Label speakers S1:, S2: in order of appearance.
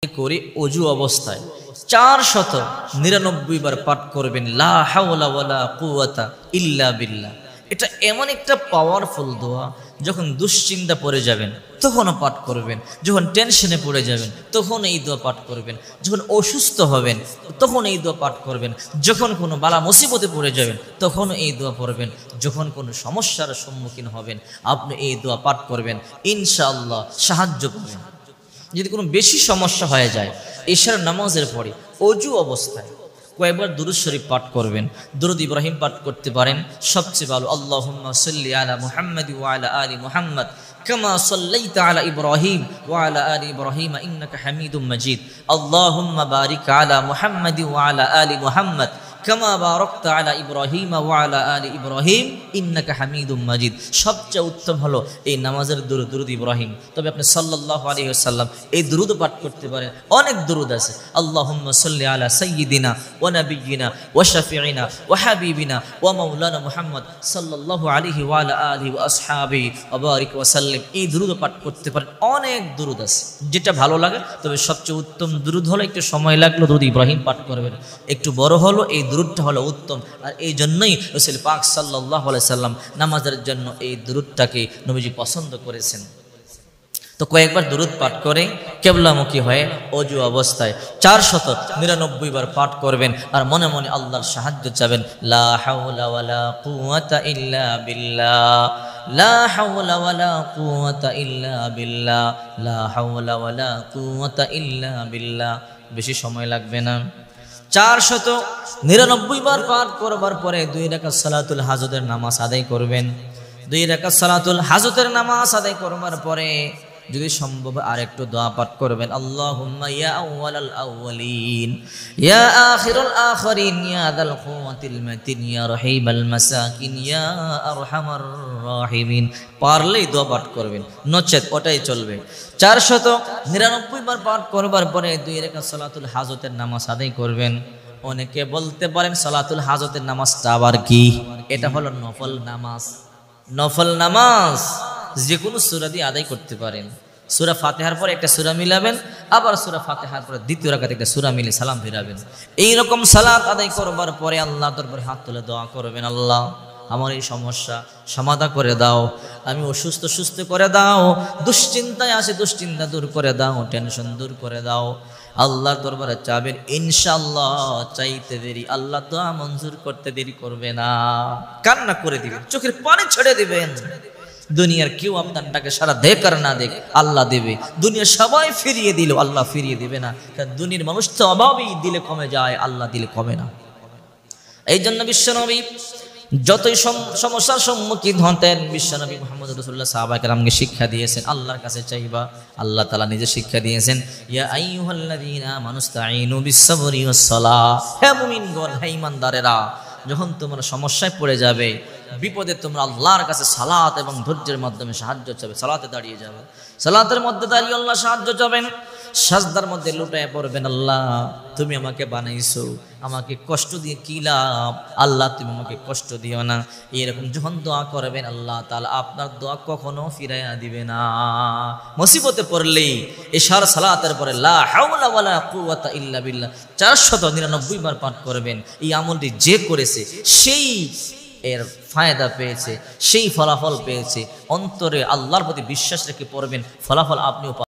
S1: করে অজু অবস্থায় 499 বার পাঠ করবেন লা হাওলা ওয়ালা কুওয়াতা ইল্লা বিল্লাহ। এটা এমন একটা পাওয়ারফুল দোয়া, যখন দুশ্চিন্তা পড়ে যাবেন তখনও পাঠ করবেন, যখন টেনশনে পড়ে যাবেন তখন এই দোয়া পাঠ করবেন, যখন অসুস্থ হবেন তখন এই দোয়া পাঠ করবেন, যখন কোনো বালা মুসিবতে পড়ে যাবেন তখন এই দোয়া পড়বেন, যখন কোনো সমস্যার সম্মুখীন হবেন আপনি এই দোয়া পাঠ করবেন, ইনশাআল্লাহ সাহায্য পাবেন। যদি কোনো বেশি সমস্যা হয়ে যায় ইশার নামাজের পরে অজু অবস্থায় কয়েকবার দুরূদ শরীফ পাঠ করবেন। দুরূদ ইব্রাহিম পাঠ করতে পারেন, সবচেয়ে ভালো আল্লাহুম্মা সাল্লি আলা মুহাম্মাদ ওয়া আলা আলি মুহাম্মাদ কামা সাল্লাইতা আলা ইব্রাহিম ওয়া আলা আলি ইব্রাহিম ইন্নাকা হামিদুম মাজিদ। আল্লাহুম্মা বারিক আলা মুহাম্মাদ ওয়া আলা আলি মুহাম্মাদ কামা বারাকতা আলা ইব্রাহিম ওয়া আলা আলি ইব্রাহিম ইন্নাকা হামিদুম মাজিদ। সবচেয়ে উত্তম হলো এই নামাজের দুরূদ ইব্রাহিম। তবে আপনি সাল্লাল্লাহু আলাইহি ওয়াসাল্লাম এই দুরূদ পাঠ করতে পারেন। অনেক দুরূদ আছে, আল্লাহুম্মা সাল্লি আলা সাইয়্যিদিনা ওয়া নাবিয়্যিনা ওয়া শাফিঈনা ওয়া হাবিবিনা ওয়া মাওলানা মুহাম্মদ সাল্লাল্লাহু আলাইহি ওয়া আলা আলিহি ওয়া আসহাবিহি ওয়া বারিক ওয়া সাল্লিম। এই দুরূদ পাঠ করতে পারেন। অনেক দুরূদ আছে, যেটা ভালো লাগে। তবে সবচেয়ে উত্তম দুরূদ হলো, একটু সময় লাগলো দুরূদ ইব্রাহিম পাঠ করবেন, একটু বড় হলো এই দুরূদটা হলো উত্তম। আর এই জন্যই রাসূল পাক সাল্লাল্লাহু আলাইহি সাল্লাম নামাজের জন্য এই দুরূদটাকে নবীজি পছন্দ করেছেন। তো কয়েকবার দুরূদ পাঠ করে কিবলামুখী হয়ে অজু অবস্থায় 499 বার পাঠ করবেন, আর মনে মনে আল্লাহর সাহায্য চাবেন। লা হাওলা ওয়ালা কুওয়াতা ইল্লা বিল্লাহ, লা হাওলা ওয়ালা কুওয়াতা ইল্লা বিল্লাহ, লা হাওলা ওয়ালা কুওয়াতা ইল্লা বিল্লাহ। বেশি সময় লাগবে না। 499 বার পাঠ করবার পরে 2 রাকাত সালাতুল হাজতের নামাজ আদায় করবেন। 2 রাকাত সালাতুল হাজতের নামাজ আদায় করবার পরে যদি সম্ভব আরেকটু দোয়া পাঠ করবেন। আল্লাহুম্মা ইয়া আউয়ালাল আউয়ালিন ইয়া আখিরাল আখিরিন ইয়া যাল কুওয়াতিল মাতিন ইয়া রহিমাল মাসাকিন ইয়া আরহামার রাহিমিন। পারলেই দোয়া পাঠ করবেন, নচেত ওটাই চলবে। 499 বার পাঠ করবার পরে 2 রাকাত সালাতুল হাজতের নামাজ আদায় করবেন। অনেকে বলতে পারেন সালাতুল হাজতের নামাজটা আবার কি? এটা হলো নফল নামাজ। নফল নামাজ যে কোনো সূরা দিয়ে আদায় করতে পারেন। সূরা ফাতিহার পরে একটা সূরা মিলাবেন, আবার সূরা ফাতিহার পরে দ্বিতীয় রাকাতে একটা সূরা মিলে সালাম ফিরাবেন। এই রকম সালাত আদায় করবার পরে আল্লাহর দরবারে হাত তুলে দোয়া করবেন, আল্লাহ আমার এই সমস্যা সমাধান করে দাও, আমি অসুস্থ সুস্থ করে দাও, দুশ্চিন্তায় আছে দুশ্চিন্তা দূর করে দাও, টেনশন দূর করে দাও। আল্লাহর দরবারে চাবেন, ইনশাআল্লাহ চাইতে দেরি আল্লাহ দোয়া মঞ্জুর করতে দেরি করবে না। কান্না করে দিবেন, চোখের পানি ছেড়ে দিবেন। দুনিয়ার কেউ আপনার ডাকে সারা দেখ আর না দেখ আল্লাহ দেবে। দুনিয়ার সবাই ফিরিয়ে দিল আল্লাহ ফিরিয়ে দিবে না, কারণ দুনিয়ার মানুষ তো অভাবেই দিলে কমে যায়, আল্লাহ দিলে কমে না। এই জন্য বিশ্বনবী যতই সমস্যার সম্মুখীন হতেন, বিশ্বনবী মুহাম্মদ রাসূলুল্লাহ সাহাবায়ে কেরামকে শিক্ষা দিয়েছেন আল্লাহর কাছে চাইবা। আল্লাহ তাআলা নিজে শিক্ষা দিয়েছেন, ইয়া আইয়ুহাল্লাযীনা আমানুস্তাঈনু বিস-সাবরি ওয়াস-সালাহ। হে মুমিনগণ, হে ঈমানদারেরা, যখন তোমরা সমস্যায় পড়ে যাবে, বিপদে তোমরা আল্লাহর কাছে সালাত এবং ধৈর্যের মাধ্যমে সাহায্য চাবে। সালাতে দাঁড়িয়ে যাবে, সালাতের মধ্যে দাঁড়িয়ে আল্লাহ সাহায্য চাবেন। সাজদার মধ্যে লুটায় পড়বেন, আল্লাহ তুমি আমাকে বানাইছো, আমাকে কষ্ট দিয়ে কি লাভ, আল্লাহ তুমি আমাকে কষ্ট দিও না। এরকম যখন দোয়া করবেন আল্লাহ তাআলা আপনার দোয়া কখনো ফিরাইয়া দিবে না। মুসিবতে পড়লেই ইশার সালাতের পরে লা হাওলা ওয়ালা কুওয়াতা ইল্লা বিল্লাহ 499 বার পাঠ করবেন। এই আমলটি যে করেছে সেই এর ফায়দা পেয়েছে, সেই ফলাফল পেয়েছে। অন্তরে আল্লাহর প্রতি বিশ্বাস রেখে পড়বেন, ফলাফল আপনিও